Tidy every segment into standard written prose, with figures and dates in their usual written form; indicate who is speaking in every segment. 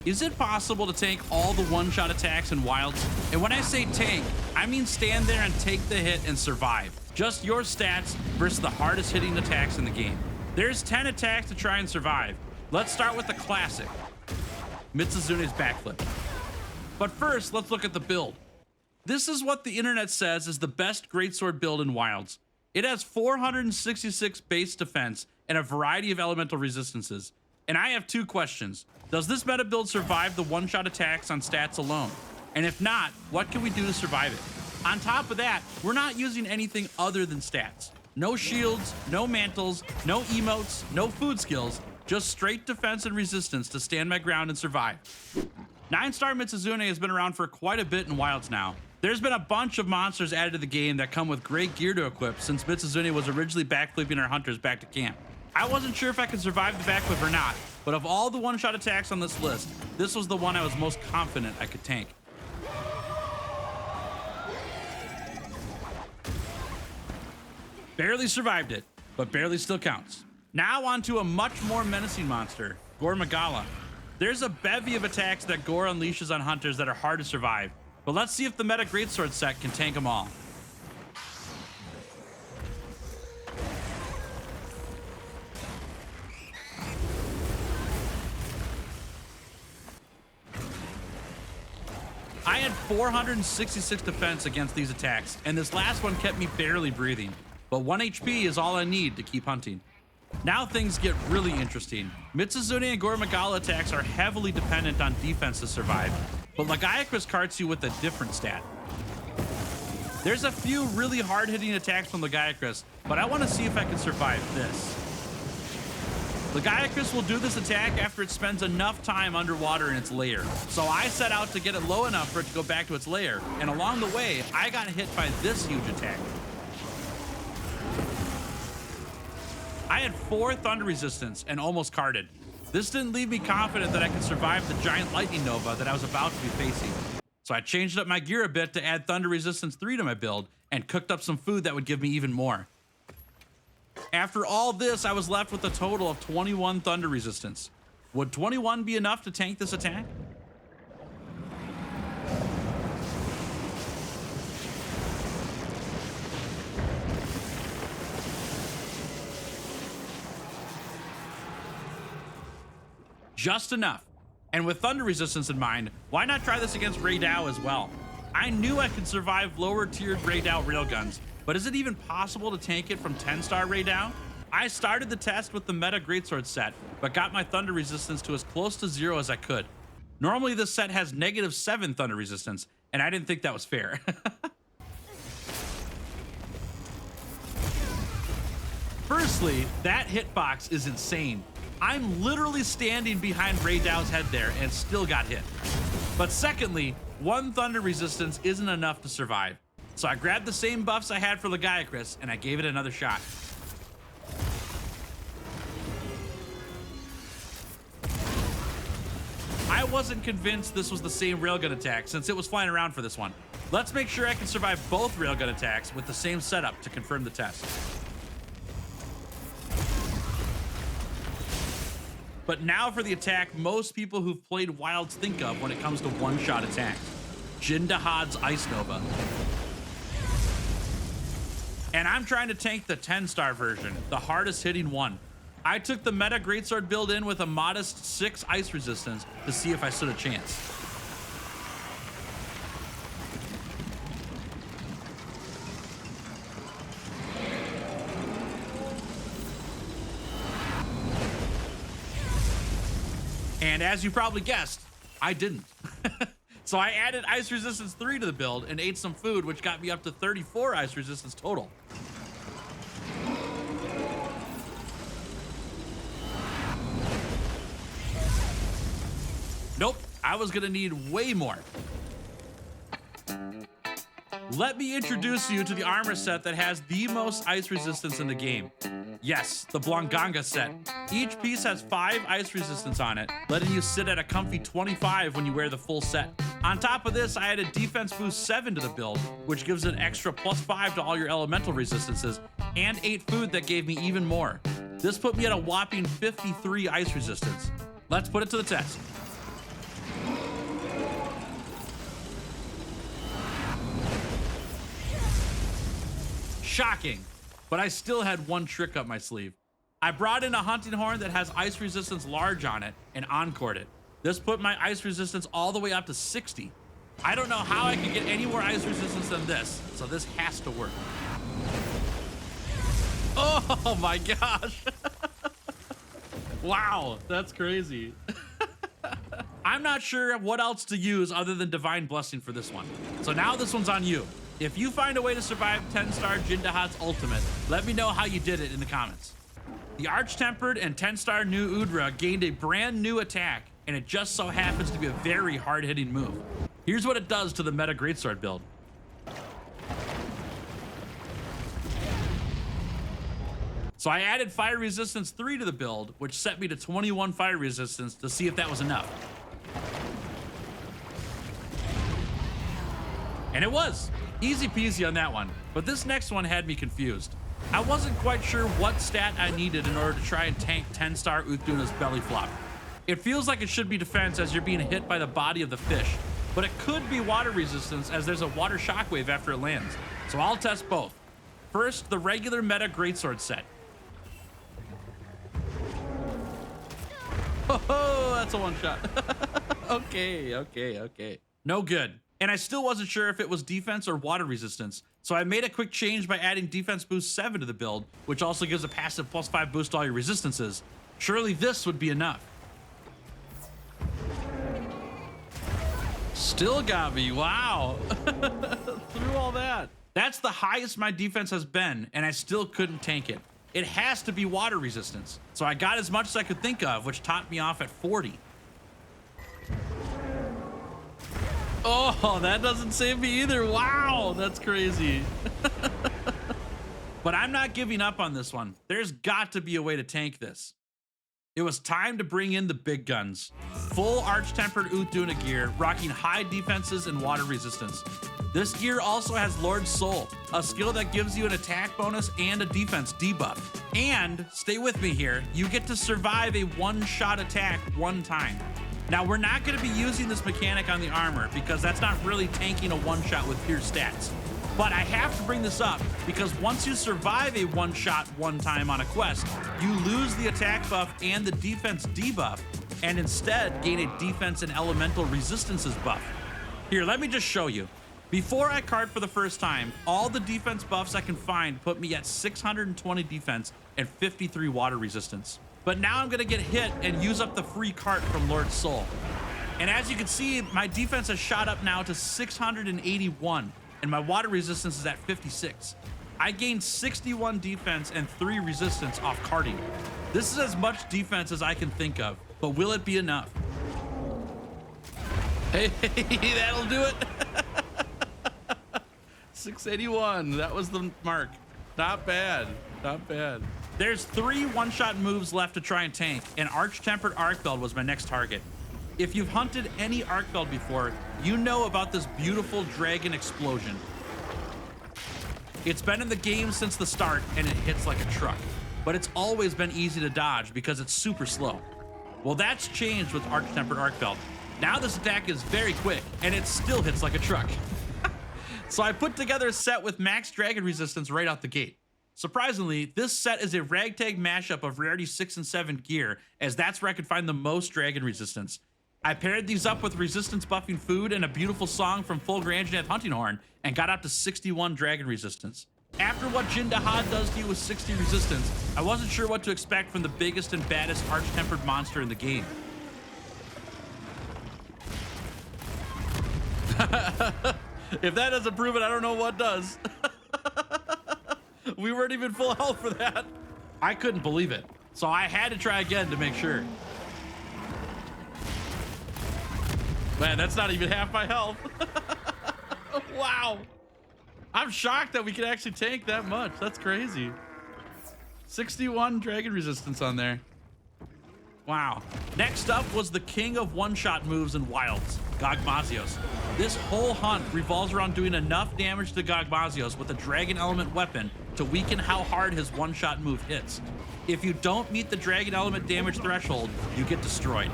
Speaker 1: Is it possible to tank all the one-shot attacks in Wilds? And when I say tank, I mean stand there and take the hit and survive. Just your stats versus the hardest hitting attacks in the game. There's 10 attacks to try and survive. Let's start with the classic, Mitsuzune's backflip. But first, let's look at the build. This is what the internet says is the best greatsword build in Wilds. It has 466 base defense and a variety of elemental resistances. And I have two questions. Does this meta build survive the one-shot attacks on stats alone? And if not, what can we do to survive it? On top of that, we're not using anything other than stats. No shields, no mantles, no emotes, no food skills, just straight defense and resistance to stand my ground and survive. 9-star Mitsuzune has been around for quite a bit in Wilds now. There's been a bunch of monsters added to the game that come with great gear to equip since Mitsuzune was originally backflipping our hunters back to camp. I wasn't sure if I could survive the backflip or not, but of all the one-shot attacks on this list, this was the one I was most confident I could tank. Barely survived it, but barely still counts. Now onto a much more menacing monster, Gore Magala. There's a bevy of attacks that Gore unleashes on hunters that are hard to survive, but let's see if the meta greatsword set can tank them all. I had 466 defense against these attacks, and this last one kept me barely breathing, but 1 HP is all I need to keep hunting. Now things get really interesting. Mitsuzune and Gore Magala attacks are heavily dependent on defense to survive, but Lagiacrus carts you with a different stat. There's a few really hard-hitting attacks from Lagiacrus, but I want to see if I can survive this. Lagiacrus will do this attack after it spends enough time underwater in its lair. So I set out to get it low enough for it to go back to its lair, and along the way, I got hit by this huge attack. I had 4 thunder resistance and almost carded. This didn't leave me confident that I could survive the giant lightning nova that I was about to be facing. So I changed up my gear a bit to add thunder resistance 3 to my build and cooked up some food that would give me even more. After all this, I was left with a total of 21 thunder resistance. Would 21 be enough to tank this attack? Just enough. And with thunder resistance in mind, why not try this against Ray Dow as well? I knew I could survive lower tiered Ray Dow railguns, but is it even possible to tank it from 10-star Ray Dow? I started the test with the meta greatsword set, but got my thunder resistance to as close to 0 as I could. Normally this set has -7 thunder resistance, and I didn't think that was fair. Firstly, that hitbox is insane. I'm literally standing behind Ray Dow's head there and still got hit. But secondly, 1 thunder resistance isn't enough to survive. So I grabbed the same buffs I had for Lagiacrus and I gave it another shot. I wasn't convinced this was the same railgun attack since it was flying around for this one. Let's make sure I can survive both railgun attacks with the same setup to confirm the test. But now for the attack most people who've played Wilds think of when it comes to one-shot attacks. Jindahad's Ice Nova. And I'm trying to tank the 10-star version, the hardest hitting one. I took the meta greatsword build in with a modest 6 ice resistance to see if I stood a chance. And as you probably guessed, I didn't. So I added ice resistance 3 to the build and ate some food, which got me up to 34 ice resistance total. Nope, I was gonna need way more. Let me introduce you to the armor set that has the most ice resistance in the game. Yes, the Blanganga set. Each piece has 5 ice resistance on it, letting you sit at a comfy 25 when you wear the full set. On top of this, I added defense boost 7 to the build, which gives an extra +5 to all your elemental resistances, and 8 food that gave me even more. This put me at a whopping 53 ice resistance. Let's put it to the test. Shocking. But I still had one trick up my sleeve. I brought in a hunting horn that has ice resistance large on it and encored it. This put my ice resistance all the way up to 60. I don't know how I could get any more ice resistance than this, so this has to work. Oh my gosh. Wow, that's crazy. I'm not sure what else to use other than Divine Blessing for this one. So now this one's on you. If you find a way to survive 10-star Jindahad's ultimate, let me know how you did it in the comments. The Arch-Tempered and 10-star new Udra gained a brand new attack, and it just so happens to be a very hard-hitting move. Here's what it does to the meta Greatsword build. So I added Fire Resistance 3 to the build, which set me to 21 Fire Resistance to see if that was enough. And it was. Easy peasy on that one. But this next one had me confused. I wasn't quite sure what stat I needed in order to try and tank 10-star Utduna's belly flop. It feels like it should be defense as you're being hit by the body of the fish, but it could be water resistance as there's a water shockwave after it lands. So I'll test both. First, the regular meta Greatsword set. Oh, that's a one shot. Okay. No good. And I still wasn't sure if it was defense or water resistance. So I made a quick change by adding defense boost 7 to the build, which also gives a passive +5 boost to all your resistances. Surely this would be enough. Still got me, wow. Through all that. That's the highest my defense has been, and I still couldn't tank it. It has to be water resistance. So I got as much as I could think of, which topped me off at 40. Oh, that doesn't save me either. Wow, that's crazy. But I'm not giving up on this one. There's got to be a way to tank this. It was time to bring in the big guns. Full Arch-Tempered Utduna gear, rocking high defenses and water resistance. This gear also has Lord's Soul, a skill that gives you an attack bonus and a defense debuff. And, stay with me here, you get to survive a one-shot attack one time. Now, we're not going to be using this mechanic on the armor because that's not really tanking a one-shot with pure stats. But I have to bring this up because once you survive a one-shot one time on a quest, you lose the attack buff and the defense debuff, and instead gain a defense and elemental resistances buff. Here, let me just show you. Before I cart for the first time, all the defense buffs I can find put me at 620 defense and 53 water resistance. But now I'm gonna get hit and use up the free cart from Lord's Soul. And as you can see, my defense has shot up now to 681, and my water resistance is at 56. I gained 61 defense and 3 resistance off carting. This is as much defense as I can think of, but will it be enough? Hey, that'll do it. 681, that was the mark. Not bad, not bad. There's 3 one-shot moves left to try and tank, and Arch-Tempered Arcbeld was my next target. If you've hunted any Arcbeld before, you know about this beautiful dragon explosion. It's been in the game since the start, and it hits like a truck. But it's always been easy to dodge because it's super slow. Well, that's changed with Arch-Tempered Arcbeld. Now this attack is very quick, and it still hits like a truck. So I put together a set with max dragon resistance right out the gate. Surprisingly, this set is a ragtag mashup of rarity 6 and 7 gear, as that's where I could find the most dragon resistance. I paired these up with resistance buffing food and a beautiful song from Fulgur Anjanath Hunting Horn, and got up to 61 dragon resistance. After what Jindahad does to you with 60 resistance, I wasn't sure what to expect from the biggest and baddest Arch-Tempered monster in the game. If that doesn't prove it, I don't know what does. We weren't even full health for that. I couldn't believe it, so I had to try again to make sure. Man, that's not even half my health. Wow. I'm shocked that we can actually tank that much. That's crazy. 61 dragon resistance on there. Wow. Next up was the king of one-shot moves and wilds, Gogmazios. This whole hunt revolves around doing enough damage to Gogmazios with a dragon element weapon to weaken how hard his one-shot move hits. If you don't meet the dragon element damage threshold, you get destroyed.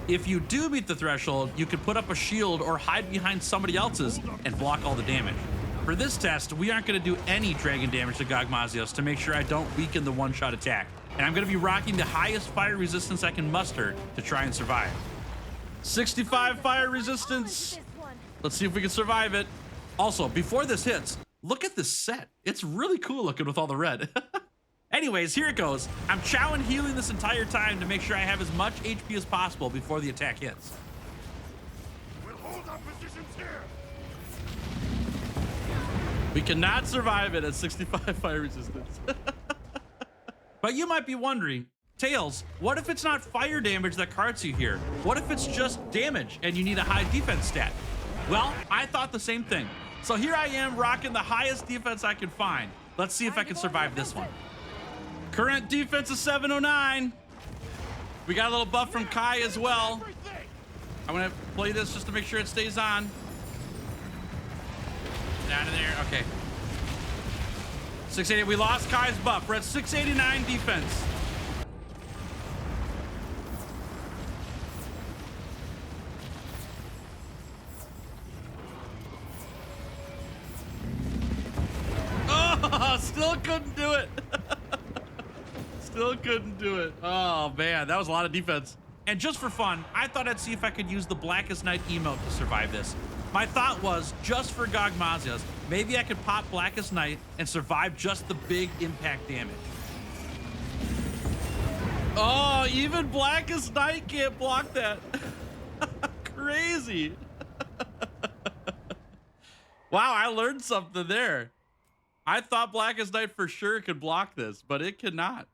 Speaker 1: If you do meet the threshold, you can put up a shield or hide behind somebody else's and block all the damage. For this test, we aren't going to do any dragon damage to Gogmazios to make sure I don't weaken the one-shot attack. And I'm going to be rocking the highest fire resistance I can muster to try and survive. 65 fire resistance. Let's see if we can survive it. Also, before this hits, look at this set. It's really cool looking with all the red. Anyways, here it goes. I'm chow and healing this entire time to make sure I have as much HP as possible before the attack hits.
Speaker 2: We'll hold our positions here.
Speaker 1: We cannot survive it at 65 fire resistance. But you might be wondering, Tails, what if it's not fire damage that carts you here? What if it's just damage and you need a high defense stat? Well, I thought the same thing. So here I am rocking the highest defense I can find. Let's see if I can survive this one. Current defense is 709. We got a little buff from Kai as well. I'm gonna play this just to make sure it stays on. Get out of there, okay. 680, we lost Kai's buff. We're at 689 defense. Oh, still couldn't do it. Still couldn't do it. Oh man, that was a lot of defense. And just for fun, I thought I'd see if I could use the Blackest Night emote to survive this. My thought was, just for Gogmazios, maybe I could pop Blackest Night and survive just the big impact damage. Oh, even Blackest Night can't block that. Crazy. Wow, I learned something there. I thought Blackest Night for sure could block this, but it cannot.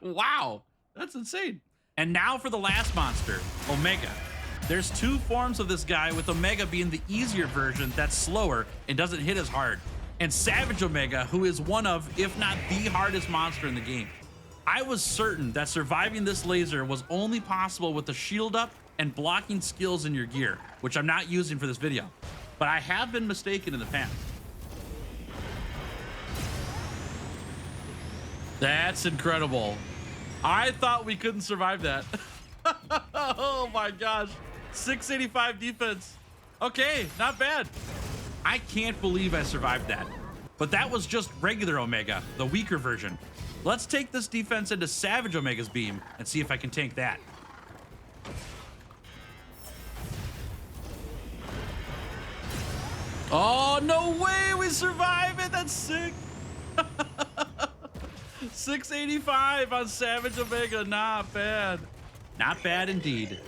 Speaker 1: Wow, that's insane. And now for the last monster, Omega. There's two forms of this guy, with Omega being the easier version that's slower and doesn't hit as hard, and Savage Omega, who is one of, if not the hardest monster in the game. I was certain that surviving this laser was only possible with the shield up and blocking skills in your gear, which I'm not using for this video, but I have been mistaken in the past. That's incredible. I thought we couldn't survive that. Oh my gosh. 685 defense. Okay, not bad. I can't believe I survived that. But that was just regular Omega, the weaker version. Let's take this defense into Savage Omega's beam and see if I can tank that. Oh, no way we survive it. That's sick. 685 on Savage Omega. Not bad. Not bad indeed.